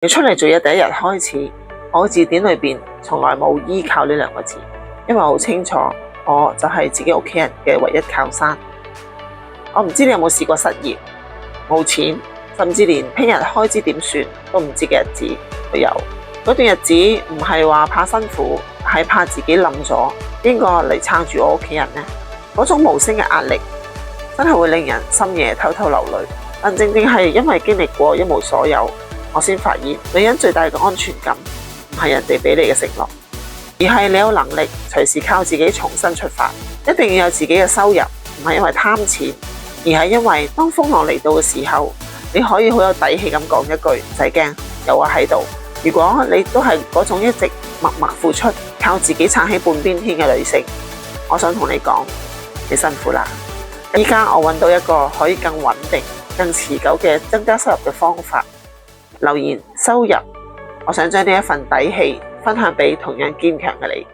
你出嚟做嘢第一日開始，我字典裏邊從來冇依靠呢兩個字，因為我好清楚我就係自己屋企人嘅唯一靠山。我唔知你有冇試過失業、冇錢，甚至連聽日開支點算都唔知嘅日子都有。嗰段日子唔係話怕辛苦，係怕自己冧咗，邊個嚟撐住我屋企人呢？嗰種無聲嘅壓力真係會令人深夜偷偷流淚。但正正係因為經歷過一無所有，我先發現女人最大嘅安全感唔係人哋俾你嘅承諾，而係你有能力隨時靠自己重新出發。一定要有自己嘅收入，唔係因為貪錢，而係因為當風浪嚟到嘅時候，你可以好有底氣咁講一句唔使驚，有我喺度。如果你都係嗰種一直默默付出，靠自己撐起半邊天嘅女性，我想同你講，你辛苦啦。依家我揾到一個可以更穩定、更持久嘅增加收入嘅方法。留言收入，我想將呢一份底氣分享俾同樣堅強嘅你。